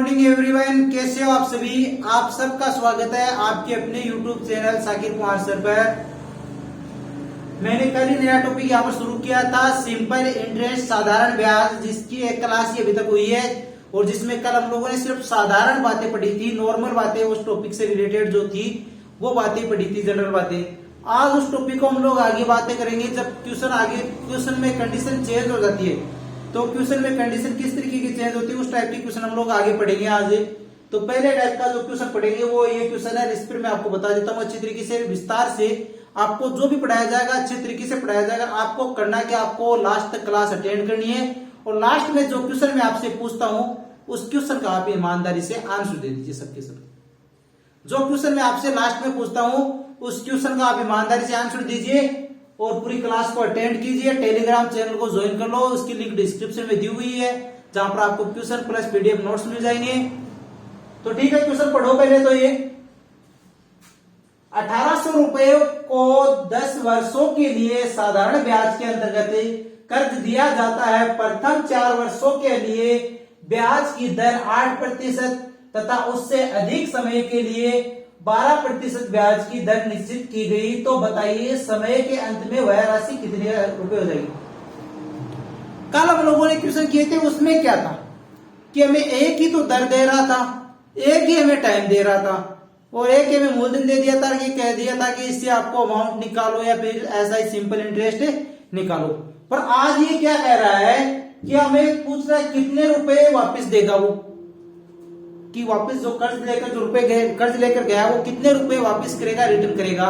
Morning everyone, कैसे हो आप सभी। आप सबका स्वागत है आपके अपने YouTube channel Sakir Kumar sir पर। मैंने कल ही नया टॉपिक यहाँ पर शुरू किया था, सिंपल इंटरेस्ट साधारण ब्याज, जिसकी एक क्लास ही अभी तक हुई है और जिसमें कल हम लोगों ने सिर्फ साधारण बातें पढ़ी थी, नॉर्मल बातें, उस टॉपिक से रिलेटेड जो थी वो बातें पढ़ी थी, जनरल बातें। आज उस टॉपिक को हम लोग आगे बातें करेंगे। जब क्वेश्चन में कंडीशन चेंज हो जाती है तो क्वेश्चन में कंडीशन किस तरीके की चेंज होती है, उस टाइप की क्वेश्चन हम लोग आगे पढ़ेंगे आज। तो पहले टाइप का जो क्वेश्चन पढ़ेंगे वो ये क्वेश्चन है, इस पर मैं आपको बता देता हूँ अच्छी तरीके से, विस्तार से। आपको जो भी पढ़ाया जाएगा अच्छे तरीके से पढ़ाया जाएगा। आपको करना है कि आपको लास्ट तक क्लास अटेंड करनी है और लास्ट में जो क्वेश्चन मैं आपसे पूछता हूँ उस क्वेश्चन का आप ईमानदारी से आंसर दे दीजिए सबके सब। जो क्वेश्चन मैं आपसे लास्ट में पूछता हूँ उस क्वेश्चन का आप ईमानदारी से आंसर दीजिए और पूरी क्लास को अटेंड कीजिए। टेलीग्राम चैनल को ज्वाइन कर लो, उसकी लिंक डिस्क्रिप्शन में दी हुई है, जहां पर आपको क्वेश्चन प्लस पीडीएफ नोट्स मिल जाएंगे। तो ठीक है, क्वेश्चन पढ़ो पहले। तो ये 1800 रुपए को 10 वर्षों के लिए साधारण ब्याज के अंतर्गत कर्ज दिया जाता है। प्रथम 4 वर्षों के लिए ब्याज की दर 8% तथा उससे अधिक समय के लिए 12% ब्याज की दर निश्चित की गई। तो बताइए समय के अंत में वह राशि कितने रुपए हो जाएगी। कल हम लोगों ने क्वेश्चन किए थे, उसमें क्या था कि हमें एक ही तो दर दे रहा था, एक ही हमें टाइम दे रहा था और एक ही हमें मूलधन दे दिया था, कि कह दिया था कि इससे आपको अमाउंट निकालो या फिर ऐसा ही सिंपल इंटरेस्ट निकालो। पर आज ये क्या कह रहा है कि हमें पूछ रहा है कितने रुपए वापस देगा वो, कि वापस जो कर्ज लेकर गया वो कितने रुपए वापस करेगा, रिटर्न करेगा।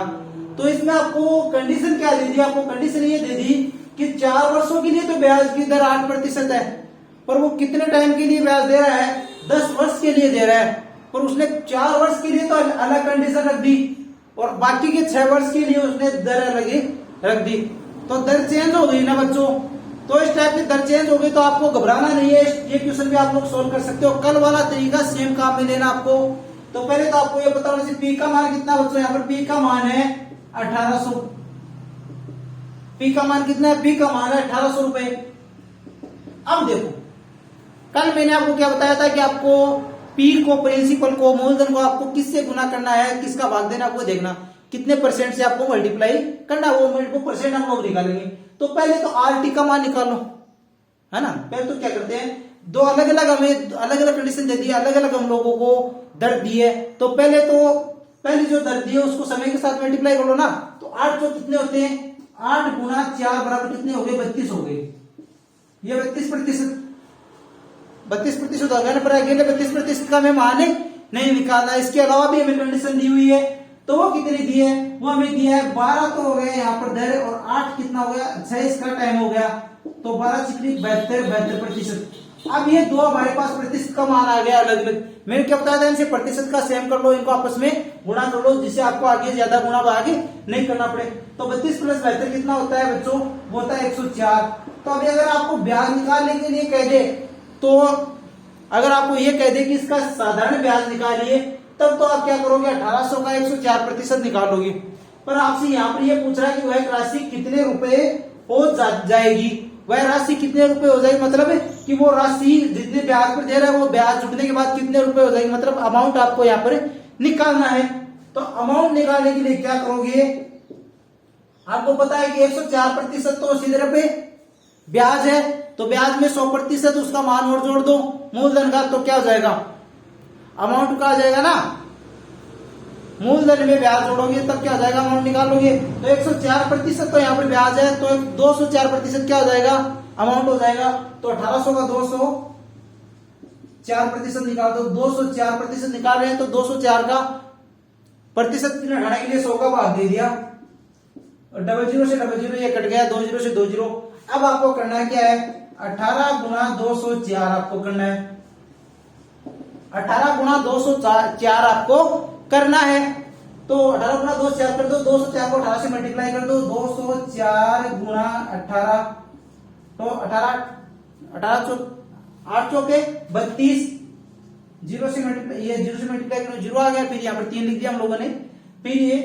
तो इसमें आपको कंडीशन क्या दे दी, आपको कंडीशन ये दे दी कि 4 वर्षों के लिए तो ब्याज की दर 8% है, पर वो कितने टाइम के लिए ब्याज दे रहा है, 10 वर्ष के लिए दे रहा है। पर उसने 4 वर्ष के लिए तो अलग कंडीशन रख दी और बाकी के 6 वर्ष के लिए उसने दर अलग रख दी। तो दर चेंज हो गई ना बच्चों। तो इस टाइप की दर चेंज हो गई तो आपको घबराना नहीं है, ये क्वेश्चन भी आप लोग सोल्व कर सकते हो। कल वाला तरीका सेम काम में लेना आपको। तो पहले तो आपको ये बताओ पी का मान कितना बच्चों, यहाँ पर पी का मान है 1800। पी का मान कितना है, पी का मान है 1800 रुपए। अब देखो, कल मैंने आपको क्या बताया था कि आपको पी को, प्रिंसिपल को, मूलधन को आपको किससे गुना करना है, किसका भाग देना, आपको देखना कितने परसेंट से आपको मल्टीप्लाई करना, वो परसेंट हम लोग निकालेंगे। तो पहले तो आरटी का मान निकालो, है ना। पहले तो क्या करते हैं, दो अलग अलग कंडीशन दे दी, अलग अलग हम लोगों को दर दी है। तो पहली जो दर दी है उसको समय के साथ मल्टीप्लाई कर लो ना। तो 8 जो कितने होते हैं, 8 गुना 4 बराबर कितने हो गए, 32 हो गए। ये 32% हो गया ना। पर अगले 32% का हमें मान नहीं निकालना। इसके अलावा भी हमें कंडीशन दी हुई है, तो वो कितनी दी है, वो हमें दिया है 12 तो हो गए यहाँ पर दर, और 8 कितना हो गया, 6 इसका टाइम हो गया। तो 12 चिकनी 72%। अब ये दो हमारे पास प्रतिशत का मान आ गया अलग अलग। मैंने क्या बताया था, इनसे प्रतिशत का सेम कर लो, इनको आपस में गुणा कर लो, जिससे आपको आगे ज्यादा गुणा आगे नहीं करना पड़े। तो 32 + 72 कितना होता है बच्चों, वो होता है 104। तो अभी अगर आपको ब्याज निकालने के लिए कह दे, तो अगर आपको ये कह दे कि इसका साधारण ब्याज निकालिए, तब तो आप क्या करोगे, 1800 का 104% निकालोगे। पर आपसे यहाँ पर ये पूछ रहा है कि वह राशि कितने रुपए हो जाएगी, वह राशि कितने रुपए हो जाएगी, मतलब कि वो राशि जितने ब्याज पर दे रहा है वो ब्याज जुटने के बाद कितने रुपए हो जाएगी, मतलब अमाउंट आपको यहाँ पर निकालना है। तो अमाउंट निकालने के लिए क्या करोगे, आपको पता है कि 104% तो सीधे रुपए ब्याज है, तो ब्याज में 100% उसका मान और जोड़ दो मूलधन का, तो क्या हो जाएगा, अमाउंट का आ जाएगा ना। मूलधन में ब्याज जोड़ोगे तब क्या हो जाएगा, अमाउंट निकालोगे। तो 104% तो यहाँ पर ब्याज है, तो 204% क्या हो जाएगा, अमाउंट हो जाएगा। तो 1800 का 204% निकाल दो। 204% निकाल रहे हैं तो 204 का प्रतिशत हटाने के लिए 100 का भाग दे दिया, और 00 से 00 ये कट गया, 20 से 20। अब आपको करना क्या है, 18 गुना 204 आपको करना है। 18 गुना 204 आपको करना है। तो 18 गुना 204 कर दो, 204 को 18 से मल्टीप्लाई कर दो, 204 गुना 18, तो 8 चौके 32, 0 से मल्टीप्लाई करो, 0 आ गया। फिर यहाँ पर 3 लिख दिया हम लोगों ने, फिर ये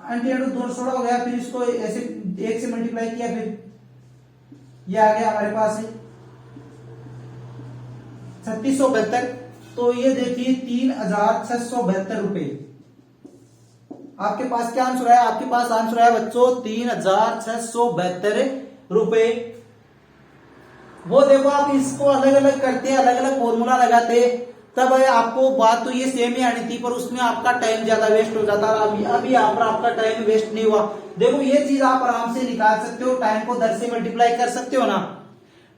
अंटी 2 16 हो गया, फिर इसको ऐसे 1 से मल्टीप्लाई किया, फिर ये आ गया हमारे पास 3672। तो ये देखिए 3,672 रुपए। आपके पास क्या आंसर है? आपके पास आंसर है बच्चों 3,672 रुपए। वो देखो आप इसको अलग अलग करते, अलग अलग फॉर्मूला लगाते, तब आपको बात तो ये सेम ही आनी थी, पर उसमें आपका टाइम ज्यादा वेस्ट हो जाता। अभी यहाँ पर आपका टाइम वेस्ट नहीं हुआ। देखो ये चीज आप आराम से निकाल सकते हो, टाइम को 10 से मल्टीप्लाई कर सकते हो ना।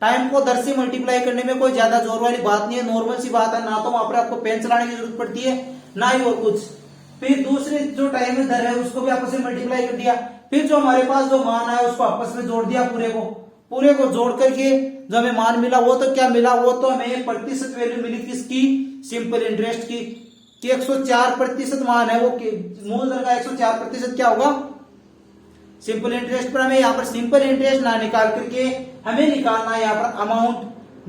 टाइम को 10 से मल्टीप्लाई करने में कोई ज्यादा जोर वाली बात नहीं है, नॉर्मल सी बात है। ना तो वहां पर आपको पेन चलाने की जरूरत पड़ती है, ना ही और कुछ। फिर दूसरी जो टाइम दर है उसको भी आपस में मल्टीप्लाई कर दिया। फिर जो हमारे पास जो मान आया उसको आपस में जोड़ दिया, पूरे को जोड़ करके जो हमें मान मिला वो तो क्या मिला, वो तो हमें प्रतिशत वैल्यू मिली किसकी? सिंपल इंटरेस्ट की। 104% मान है वो, मूलधन का 104% क्या होगा? सिंपल इंटरेस्ट पर हमें यहाँ पर सिंपल इंटरेस्ट ना निकाल करके हमें निकालना है यहाँ पर अमाउंट,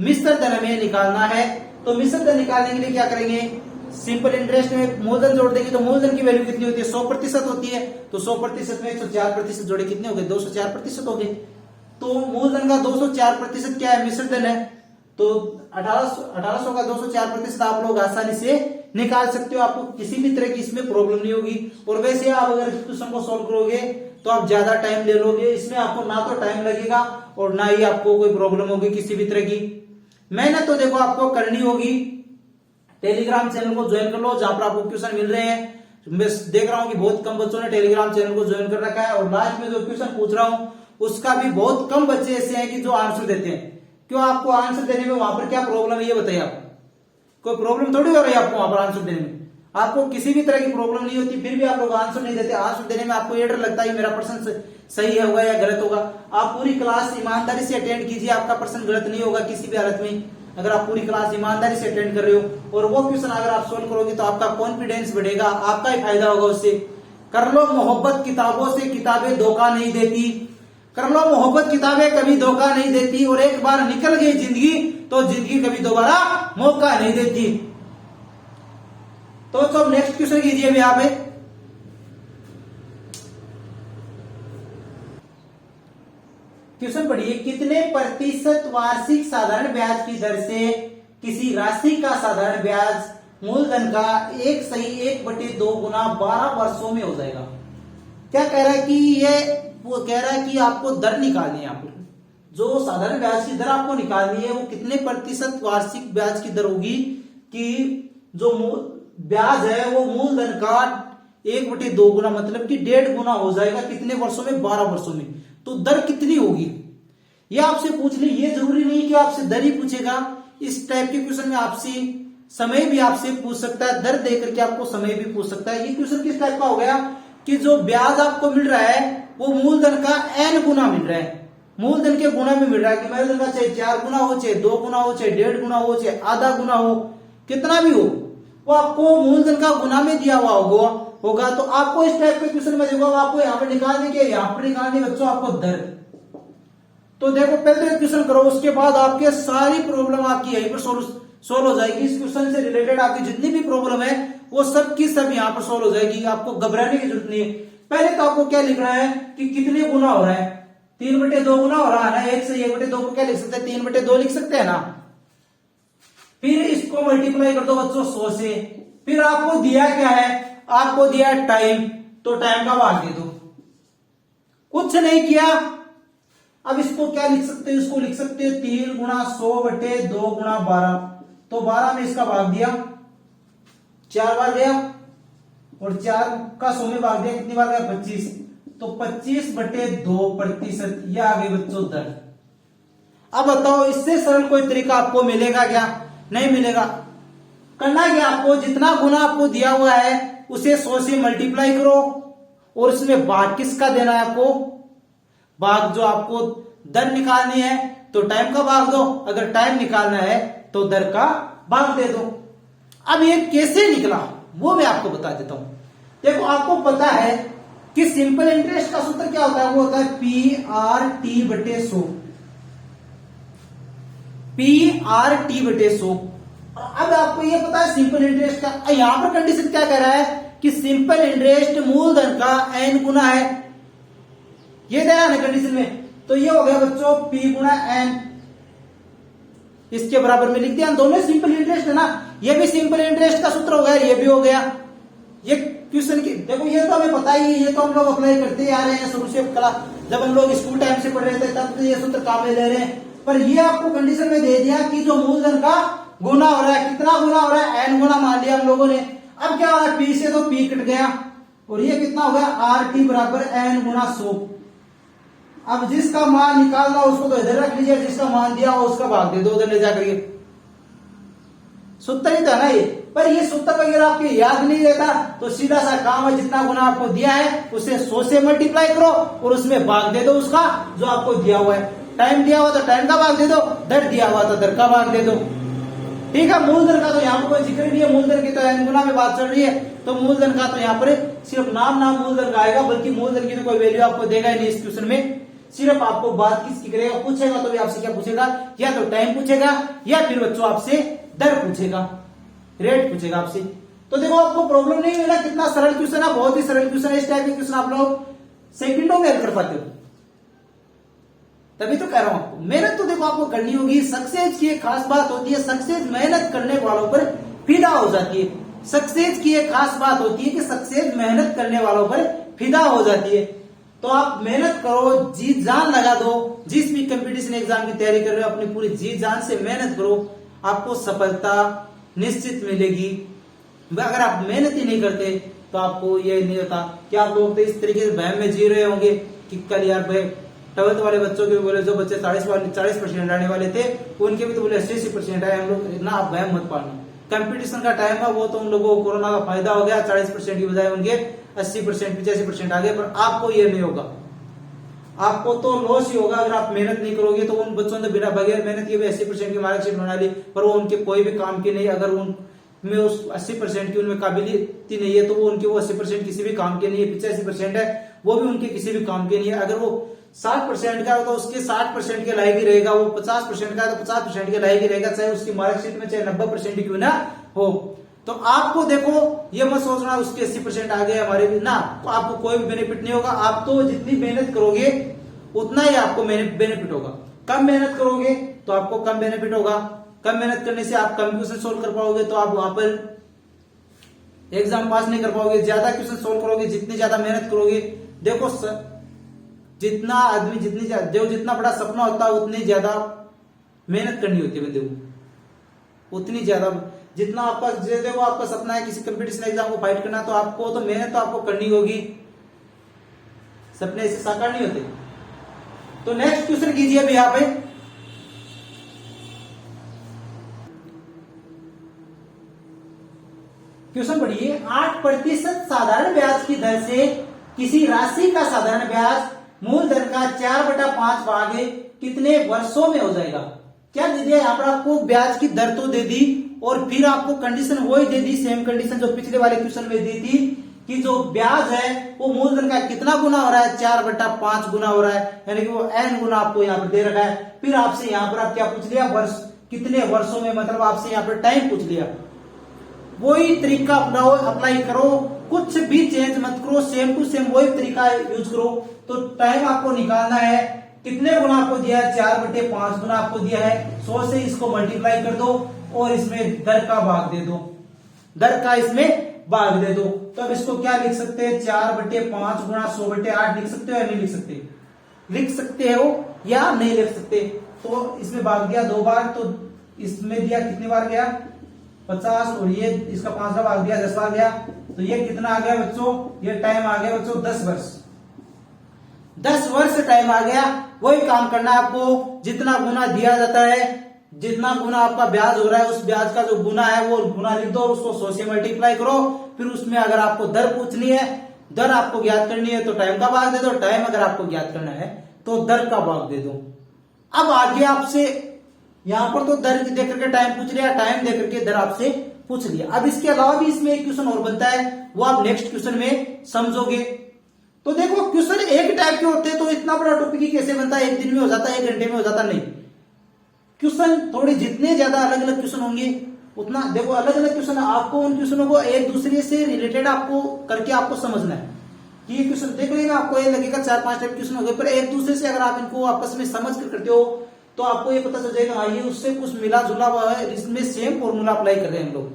मिश्र धन हमें निकालना है। तो मिश्र धन निकालने के लिए क्या करेंगे? सिंपल इंटरेस्ट में मूलधन जोड़ देंगे, तो मूलधन की वैल्यू कितनी होती है? 100% होती है। तो 100% में 104% जोड़े कितने हो गए? 204% हो गए। तो मूलधन का 204% क्या है? मिश्र धन है। तो 1800 का 204% आप लोग आसानी से निकाल सकते हो, आपको किसी भी तरह की इसमें प्रॉब्लम नहीं होगी। और वैसे आप अगर क्वेश्चन को सोल्व करोगे तो आप ज्यादा टाइम ले लोगे, इसमें आपको ना तो टाइम लगेगा और ना ही आपको कोई प्रॉब्लम होगी किसी भी तरह की। मेहनत तो देखो आपको करनी होगी। टेलीग्राम चैनल को ज्वाइन कर लो, जहां पर आपको क्वेश्चन मिल रहे हैं। मैं देख रहा हूं कि बहुत कम बच्चों ने टेलीग्राम चैनल को ज्वाइन कर रखा है, और लास्ट में जो क्वेश्चन पूछ रहा हूं उसका भी बहुत कम बच्चे ऐसे हैं कि जो आंसर देते हैं। क्यों? आपको आंसर देने में वहां पर क्या प्रॉब्लम है ये बताइए आप। कोई प्रॉब्लम थोड़ी हो रही है आपको वहां पर आंसर देने में, आपको किसी भी तरह की प्रॉब्लम नहीं होती, फिर भी आप लोग आंसर नहीं देते। आंसर देने में आपको ये डर लगता है मेरा प्रश्न सही होगा या गलत होगा। आप पूरी क्लास ईमानदारी से अटेंड कीजिए, आपका प्रश्न गलत नहीं होगा किसी भी हालत में। अगर आप पूरी क्लास ईमानदारी से अटेंड कर रहे हो और वो क्वेश्चन अगर आप सोल्व करोगे तो आपका कॉन्फिडेंस बढ़ेगा, आपका ही फायदा होगा उससे। कर लो मोहब्बत किताबों से, किताबें धोखा नहीं देती। कर लो मोहब्बत, किताबें कभी धोखा नहीं देती। और एक बार निकल गई जिंदगी तो जिंदगी कभी दोबारा मौका नहीं देती। तो सब नेक्स्ट क्वेश्चन कीजिए अभी आप। क्वेश्चन पढ़िए, कितने प्रतिशत वार्षिक साधारण ब्याज की दर से किसी राशि का साधारण ब्याज मूलधन का 1/2 गुना 12 वर्षों में हो जाएगा? क्या कह रहा है कि ये वो कह रहा है कि आपको दर निकालनी है। यहाँ पर जो साधारण ब्याज की दर आपको निकालनी है वो कितने प्रतिशत वार्षिक ब्याज की दर होगी कि जो ब्याज है वो मूलधन का 1/2 गुना, मतलब कि 1.5 गुना हो जाएगा। कितने वर्षों में? 12 वर्षों में। तो दर कितनी होगी ये आपसे पूछ ले। ये जरूरी नहीं कि आपसे दर ही पूछेगा, इस टाइप के क्वेश्चन में आपसे समय भी आपसे पूछ सकता है, दर देकर के आपको समय भी पूछ सकता है। ये क्वेश्चन किस टाइप का हो गया कि जो ब्याज आपको मिल रहा है वो मूलधन का n गुना मिल रहा है, मूलधन के गुना में मिल रहा है। कि मूलधन का चाहे 4 गुना हो, चाहे 2 गुना हो, चाहे 1.5 गुना हो, चाहे आधा गुना हो, कितना भी हो वो आपको मूलधन का गुना में दिया हुआ होगा। तो आपको इस टाइप के क्वेश्चन में देखो आपको यहाँ पर निकालने के, यहाँ पर निकालने बच्चों आपको दर। तो देखो पहले तो क्वेश्चन करो, उसके बाद आपके सारी प्रॉब्लम आपकी यहीं पर सोल्व हो जाएगी। इस क्वेश्चन से रिलेटेड आपकी जितनी भी प्रॉब्लम है वो सब की सब यहाँ पर सोल्व हो जाएगी, आपको घबराने की जरूरत नहीं है। पहले तो आपको क्या लिखना है कि कितने गुना हो रहा है? 3/2 गुना हो रहा है ना। 1 से 1/2 को क्या लिख सकते हैं? 3/2 लिख सकते हैं ना। फिर इसको मल्टीप्लाई कर दो बच्चों 100 से। फिर आपको दिया क्या है? आपको दिया टाइम, तो टाइम का भाग दे दो। कुछ नहीं किया। अब इसको क्या लिख सकते हैं? इसको लिख सकते हैं 3 गुना 100/2 गुना 12। तो 12 में इसका भाग दिया, 4 बार गया, और 4 का 100 में भाग दिया, कितनी बार गया? 25। तो 25/2%, यह आ गई बच्चों दर। अब बताओ इससे सरल कोई तरीका आपको मिलेगा क्या? नहीं मिलेगा। करना क्या आपको? जितना गुना आपको दिया हुआ है उसे 100 से मल्टीप्लाई करो, और इसमें भाग किसका देना है आपको? भाग जो आपको दर निकालनी है तो टाइम का भाग दो, अगर टाइम निकालना है तो दर का भाग दे दो। अब ये कैसे निकला वो मैं आपको बता देता हूं। देखो आपको पता है कि सिंपल इंटरेस्ट का सूत्र क्या होता है? वो होता है PRT/100। PRT/100। अब आपको ये पता है सिंपल इंटरेस्ट का, यहां पर कंडीशन क्या कह रहा है कि सिंपल इंटरेस्ट मूलधन का n गुना है, ये दिया ना कंडीशन में। तो ये हो गया बच्चों P गुना n। इसके बराबर में लिख दिया। दोनों सिंपल इंटरेस्ट है ना, ये भी सिंपल इंटरेस्ट का सूत्र हो गया, ये भी हो गया। ये क्वेश्चन की देखो, ये तो हमें पता ही है, ये तो हम लोग अप्लाई करते आ रहे हैं शुरू से कला, जब हम लोग स्कूल टाइम से पढ़ रहे थे तब तो ये सूत्र काम में ले रहे हैं। पर ये आपको कंडीशन में दे दिया कि जो मूलधन का गुना हो रहा है, कितना गुना हो रहा है, n गुना मान लिया हम लोगों ने। अब क्या हो रहा है, p से तो p कट गया और ये कितना हो गया, RT बराबर n गुना 100। अब जिसका मान निकालना उसको तो इधर रख लीजिए, जिसका मान दिया हो उसका भाग दे दो उधर ले जाकर। ये सूत्र ही था ना ये, पर ये सूत्र वगैरह आपके याद नहीं रहता तो सीधा सा काम है, जितना गुना आपको दिया है उसे 100 से मल्टीप्लाई करो और उसमें भाग दे दो उसका जो आपको दिया हुआ है। टाइम दिया हुआ तो टाइम का भाग दे दो, दर दिया हुआ तो दर का भाग दे दो। ठीक है, मूलधन का तो यहाँ पर कोई जिक्र नहीं है, मूलधन की तो n गुना में बात चल रही है, तो मूलधन का तो यहाँ पर सिर्फ नाम मूलधन का आएगा, बल्कि मूलधन की तो कोई वैल्यू आपको देगा ही नहीं इस क्वेश्चन में। सिर्फ आपको बात किसकी करेगा, पूछेगा तो भी आपसे क्या पूछेगा, या तो टाइम पूछेगा या फिर बच्चों आपसे दर पूछेगा, रेट पूछेगा आपसे। तो देखो आपको प्रॉब्लम नहीं हुई ना, कितना सरल क्वेश्चन है, बहुत ही सरल क्वेश्चन है। इस टाइप के क्वेश्चन आप लोग सेकंडों में हल कर पाते हो, तभी तो कह रहा हूं आपको मेहनत तो देखो आपको करनी होगी। सक्सेस की एक खास बात होती है, सक्सेस मेहनत करने वालों पर फिदा हो जाती है। सक्सेस की एक खास बात होती है कि सक्सेस मेहनत करने वालों पर फिदा हो जाती है। तो आप मेहनत करो, जी जान लगा दो, जिस भी कंपटीशन एग्जाम की तैयारी कर रहे हो अपनी पूरी जी जान से मेहनत करो, आपको सफलता निश्चित मिलेगी। अगर आप मेहनत ही नहीं करते तो आपको ये नहीं होता कि आप लोग तो इस तरीके से वहम में जी रहे होंगे कि कल यार भाई 12th वाले बच्चों के बोले, जो बच्चे 40% आने वाले थे उनके भी तो बोले 80% आए, हम लोग ना, आप वहम मत पालना। कंपटीशन का टाइम है, वो तो उन लोगों को कोरोना का फायदा हो गया, 40% की बजाय उनके 80% 85% आ गए, पर आपको ये नहीं होगा, आपको तो लॉस ही होगा अगर आप मेहनत नहीं करोगे। तो उन बच्चों ने बिना बगैर मेहनत के भी 80% की मार्कशीट बना ली, पर वो उनके कोई भी काम की नहीं। अगर उनमें उस 80% की उनमें काबिलियत ही नहीं है तो वो उनके वो 80% किसी भी काम के नहीं है। 85% है वो भी उनके किसी भी काम के नहीं है। अगर वो 60% का हो तो उसके 60% के लायक ही रहेगा, वो 50% का है तो 50% के लायक ही रहेगा, चाहे उसकी मार्कशीट में चाहे 90% क्यों ना हो। तो आपको देखो ये मत सोचना उसके 80% आ गए हमारे भी ना, तो आपको कोई भी बेनिफिट नहीं होगा। आप तो जितनी मेहनत करोगे उतना ही आपको बेनिफिट होगा। कम मेहनत करोगे तो आपको कम बेनिफिट होगा। कम मेहनत करने से आप कम क्वेश्चन सोल्व कर पाओगे तो आप वहां पर एग्जाम पास नहीं कर पाओगे। ज्यादा क्वेश्चन सोल्व करोगे, जितनी ज्यादा मेहनत करोगे, देखो जितना आदमी जितना बड़ा सपना होता है उतनी ज्यादा मेहनत करनी होती है बंदे को, उतनी ज्यादा। जितना आपका देखो आपका सपना है किसी कंपटीशन एग्जाम को फाइट करना, तो आपको तो मेहनत तो आपको करनी होगी, सपने ऐसे साकार नहीं होते। तो नेक्स्ट क्वेश्चन कीजिए अभी यहाँ पे। क्वेश्चन पढ़िए, 8% साधारण ब्याज की दर से किसी राशि का साधारण ब्याज मूलधन का 4/5 भाग कितने वर्षों में हो जाएगा। क्या दे दिया यहाँ पर आपको, ब्याज की दर तो दे दी और फिर आपको कंडीशन वही दे दी, सेम कंडीशन जो पिछले वाले क्वेश्चन में दी थी कि जो ब्याज है वो मूलधन का कितना गुना हो रहा है, 4/5 गुना हो रहा है, यानी कि वो n गुना आपको यहाँ पर दे रखा है। फिर आपसे यहाँ पर आप क्या पूछ लिया, वर्ष कितने वर्षों में, मतलब आपसे यहाँ पर टाइम पूछ लिया। वही तरीका अपनाओ, अप्लाई करो, कुछ भी चेंज मत करो, सेम टू सेम वही तरीका यूज करो। तो टाइम आपको निकालना है, कितने गुना आपको दिया है, 4/5 गुना आपको दिया है। 100 से इसको मल्टीप्लाई कर दो और इसमें दर का भाग दे दो, दर का इसमें भाग दे दो। तो अब इसको क्या लिख सकते हैं, 4/5 गुणा 100/8 लिख सकते हो या नहीं लिख सकते, लिख सकते हो या नहीं लिख सकते। तो इसमें भाग दिया 2 बार, तो इसमें दिया कितनी बार गया, 50, और ये इसका 5वां भाग दिया 10 बार गया। तो ये कितना आ गया बच्चों, ये टाइम आ गया बच्चों 10 वर्ष। 10 वर्ष टाइम आ गया। वही काम करना है आपको, जितना गुना दिया जाता है, जितना गुना आपका ब्याज हो रहा है उस ब्याज का जो गुना है वो गुना लिख दो, उसको 100 से मल्टीप्लाई करो। फिर उसमें अगर आपको दर पूछनी है, दर आपको ज्ञात करनी है तो टाइम का भाग दे दो, टाइम अगर आपको ज्ञात करना है तो दर का भाग दे दो। अब आगे आपसे यहां पर तो दर देकर के टाइम पूछ लिया, टाइम देकर के दर आपसे पूछ लिया। अब इसके अलावा भी इसमें एक क्वेश्चन और बनता है, वो आप नेक्स्ट क्वेश्चन में समझोगे। तो देखो क्वेश्चन एक टाइप के होते हैं, तो इतना बड़ा टॉपिक ही कैसे बनता है, 1 दिन में हो जाता है, 1 घंटे में हो जाता नहीं। क्वेश्चन थोड़ी जितने ज्यादा अलग अलग क्वेश्चन होंगे उतना, देखो अलग अलग क्वेश्चन, आपको उन क्वेश्चनों को एक दूसरे से रिलेटेड आपको करके आपको समझना है कि ये क्वेश्चन देख लेगा, आपको ये लगेगा 4-5 टाइप क्वेश्चन हो गए, पर एक दूसरे से अगर आप इनको आपस में समझ कर करते हो तो आपको ये पता चल जाएगा हाँ ये उससे कुछ मिला जुला हुआ है, इसमें सेम फॉर्मूला अप्लाई कर रहे हैं हम लोग,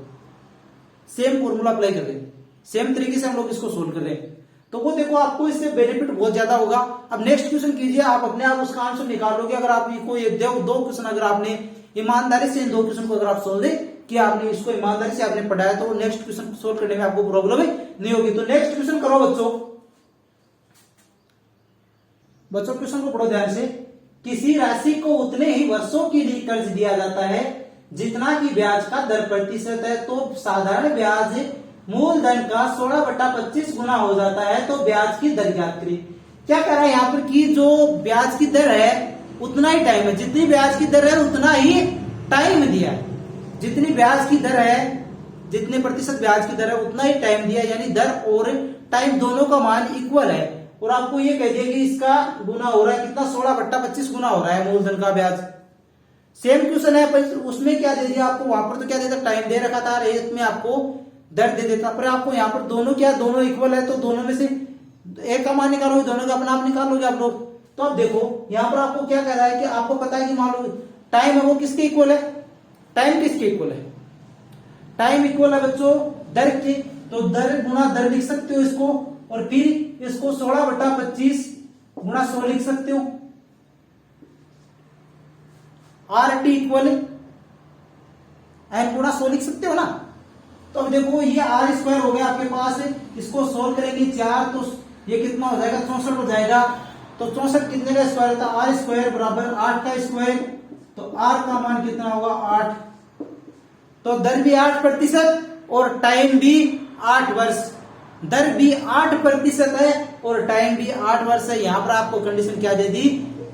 सेम फॉर्मूला अप्लाई कर रहे हैं, सेम तरीके से हम लोग इसको सोल्व कर रहे हैं। तो वो देखो आपको इससे बेनिफिट बहुत ज्यादा होगा। अब नेक्स्ट क्वेश्चन कीजिए, आप अपने आप उसका आंसर निकालोगे। अगर आप को ये दो क्वेश्चन अगर आपने ईमानदारी से इन दो क्वेश्चन को अगर आप सोल्व कि आपने इसको ईमानदारी से आपने पढ़ाया तो नेक्स्ट क्वेश्चन सोल्व करने में आपको प्रॉब्लम नहीं होगी। तो नेक्स्ट क्वेश्चन करो बच्चों, क्वेश्चन को पढ़ो ध्यान से। किसी राशि को उतने ही वर्षों के लिए कर्ज दिया जाता है जितना की ब्याज का दर प्रतिशत है, तो साधारण ब्याज मूलधन का 16/25 गुना हो जाता है, तो ब्याज की दर ज्ञात करें। क्या कह रहा है यहाँ पर कि जो ब्याज की दर है उतना ही टाइम है, जितनी ब्याज की दर है उतना ही टाइम दिया है, जितनी ब्याज की दर है, जितने प्रतिशत ब्याज की दर है उतना ही टाइम दिया, यानी दर और टाइम दोनों का मान इक्वल है। और आपको ये कह दिया कि इसका गुना हो रहा है कितना, 16/25 गुना हो रहा है मूलधन का ब्याज। सेम क्वेश्चन है पर उसमें क्या दे दिया आपको, वहां पर तो क्या देता, टाइम दे रखा था, इसमें आपको दर दे देता, पर आपको यहाँ पर दोनों क्या, दोनों इक्वल है, तो दोनों में से एक का मान निकालोगे, दोनों का अपना आप निकालोगे आप लोग। तो अब देखो यहाँ पर आपको क्या कह रहा है कि आपको पता है कि मान लो टाइम है वो किसके इक्वल है, टाइम किसके इक्वल है, टाइम इक्वल है बच्चों दर के, तो दर गुना दर लिख सकते हो इसको, और फिर इसको 16/25 गुना 100 लिख सकते हो। RT इक्वल एन गुना 100 लिख सकते हो ना। तो अब देखो ये R² हो गया आपके पास, इसको सोल्व करेंगे 4 तो ये कितना हो जाएगा, 64 हो जाएगा। तो 64 कितने का स्क्वायर होता है, R² बराबर 8 का स्क्वायर, तो R का मान कितना होगा 8, तो दर भी 8% और टाइम भी 8 वर्ष, दर भी 8% है और टाइम भी 8 वर्ष है। यहां पर आपको कंडीशन क्या दे दी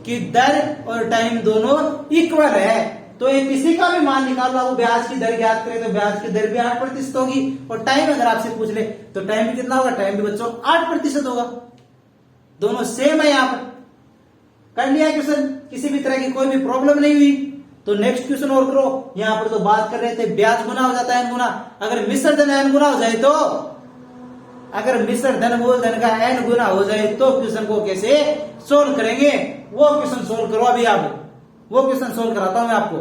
कि दर और टाइम दोनों इक्वल है, तो ये किसी का भी मान निकाल लो, वो ब्याज की दर ज्ञात करे तो ब्याज की दर भी 8% होगी, और टाइम अगर आपसे पूछ ले तो टाइम भी कितना होगा, टाइम भी बच्चों 8% होगा, दोनों सेम है। यहां पर कर लिया क्वेश्चन, किसी भी तरह की कोई भी प्रॉब्लम नहीं हुई। तो नेक्स्ट क्वेश्चन और करो। यहां पर तो बात कर रहे थे ब्याज गुना हो जाता है एन गुना, अगर मिश्र धन एन गुना हो जाए तो, अगर मिश्र धन मूलधन का एन गुना हो जाए तो क्वेश्चन को कैसे सोल्व करेंगे, वो क्वेश्चन सोल्व करो। अभी आप वो क्वेश्चन सोल्व कराता हूं मैं आपको।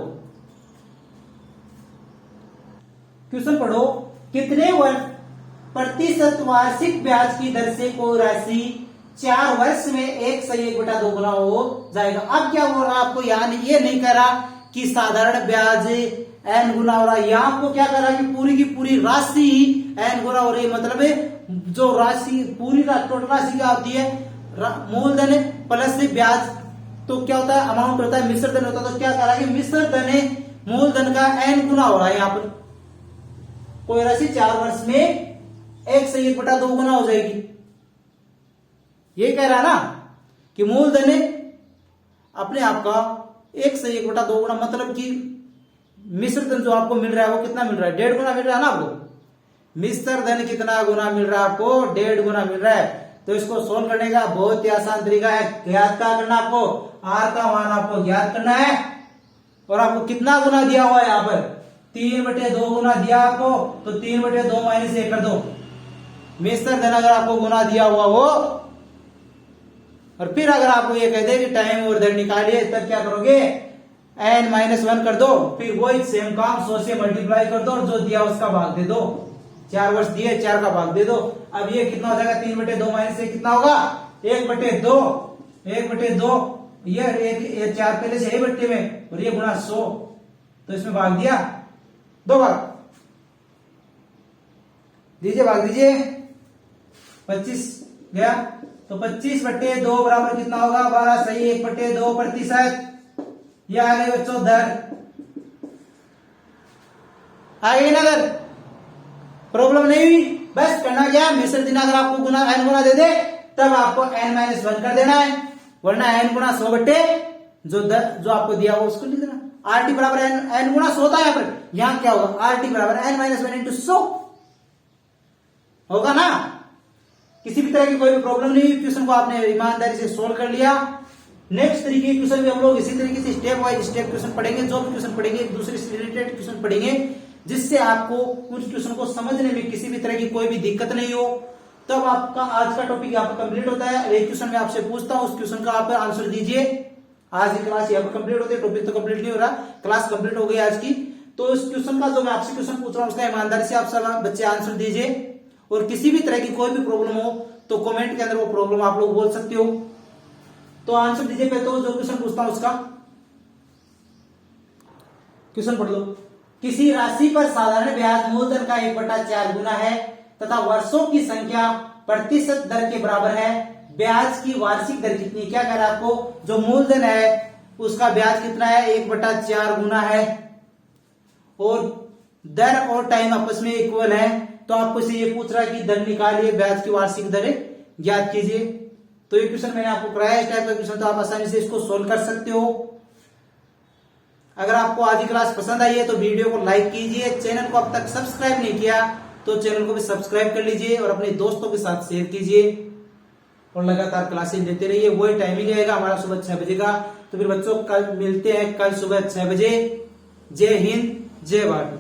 क्वेश्चन पढ़ो, कितने प्रतिशत वार्षिक ब्याज की दर से कोई राशि 4 वर्ष में 1/2 गुना हो जाएगा। अब क्या हो रहा है आपको, यानी ये नहीं कह रहा कि साधारण ब्याज n गुना हो रहा है, यहां आपको क्या कर रहा है कि पूरी की पूरी राशि n गुना हो रही है, मतलब जो राशि पूरी टोटल राशि क्या होती है, मूलधन प्लस ब्याज, तो क्या होता है अमाउंट होता है, मिश्र धन होता है। तो क्या कर रहा है कि मिश्र धन मूलधन का n गुना हो रहा है, यहां पर कोई राशि 4 वर्ष में 1/2 गुना हो जाएगी। ये कह रहा है ना कि मूलधन अपने आप का 1/2 गुना, मतलब कि मिश्र धन जो आपको मिल रहा है वो कितना मिल रहा है, 1.5 गुना मिल रहा है ना आपको। मिश्र धन कितना गुना मिल रहा है आपको, 1.5 गुना मिल रहा है। तो इसको सोल्व करने का बहुत ही आसान तरीका है, ज्ञात क्या करना आपको, R का मान आपको ज्ञात करना है, और आपको कितना गुना दिया हुआ है यहाँ पर 3/2 गुना दिया आपको, तो 3/2 माइनस 1 कर दो। मिश्र धन अगर आपको गुना दिया हुआ हो, और फिर अगर आपको ये कह दे कि टाइम और दर निकालिए, तब क्या करोगे, n-1 कर दो, फिर वही सेम काम 100 से मल्टीप्लाई कर दो और जो दिया उसका भाग दे दो। 4 वर्ष दिए, 4 का भाग दे दो। अब ये कितना हो जाएगा, 3/2 माइनस 1 कितना होगा, 1/2, 1/2, ये 4 पहले से 1 में, और ये गुना 100, तो इसमें भाग दिया, 2 भाग दीजिए, भाग दीजिए, 25 गया, तो 25/2 बराबर कितना होगा, 12 सही, 1/2%। यह आ गई बच्चों दर, आ गई ना दर, प्रॉब्लम नहीं हुई। बस करना क्या, मिश्र धन अगर आपको गुना n गुना दे दे तब आपको n-1 कर देना है, वरना n गुना 100 जो आपको दिया हो उसको लिख देना। RT बराबर n गुना 100 था यहाँ पर, यहां क्या होगा, RT बराबर n-1 इंटू 100 होगा ना। किसी भी तरह की कोई भी प्रॉब्लम नहीं हुई, क्वेश्चन को आपने ईमानदारी से सोल्व कर लिया। नेक्स्ट तरीके के क्वेश्चन भी हम लोग इसी तरीके से स्टेप वाइज स्टेप क्वेश्चन पढ़ेंगे, जो भी क्वेश्चन पढ़ेंगे एक दूसरे से रिलेटेड क्वेश्चन पढ़ेंगे, जिससे आपको उस क्वेश्चन को समझने में किसी भी तरह की कोई भी दिक्कत नहीं हो। तब आपका आज का टॉपिक यहाँ पर कंप्लीट होता है। एक क्वेश्चन में आपसे पूछता हूं, उस क्वेश्चन का आप आंसर दीजिए, आज की क्लास यहाँ पर कंप्लीट होती है, टॉपिक तो कंप्लीट नहीं हो रहा, क्लास कंप्लीट हो गई आज की। तो इस क्वेश्चन का जो मैं आपसे क्वेश्चन पूछ रहा हूँ उसका ईमानदारी से आप सब बच्चे आंसर दीजिए, और किसी भी तरह की कोई भी प्रॉब्लम हो तो कमेंट के अंदर वो प्रॉब्लम आप लोग बोल सकते हो। तो आंसर दीजिए। पहले तो जो क्वेश्चन पूछता हूं उसका क्वेश्चन पढ़ लो। किसी राशि पर साधारण ब्याज मूलधन का 1/4 गुना है तथा वर्षों की संख्या प्रतिशत दर के बराबर है, ब्याज की वार्षिक दर कितनी? क्या कह रहा है आपको, जो मूलधन है उसका ब्याज कितना है, 1/4 गुना है, और दर और टाइम आपस में इक्वल है। तो आपको से ये पूछ रहा है कि दर निकालिए, ब्याज की वार्षिक दर ज्ञात कीजिए। तो ये क्वेश्चन मैंने आपको कराया, इस टाइप का क्वेश्चन तो आप आसानी से इसको सोल्व कर सकते हो। अगर आपको आज की क्लास पसंद आई है तो वीडियो को लाइक कीजिए, चैनल को अब तक सब्सक्राइब नहीं किया तो चैनल को भी सब्सक्राइब कर लीजिए और अपने दोस्तों के साथ शेयर कीजिए, और लगातार क्लासेस देते रहिए। वही टाइमिंग रहेगा हमारा सुबह 6 बजे का। तो फिर बच्चों कल मिलते हैं, कल सुबह 6 बजे। जय हिंद, जय भारत।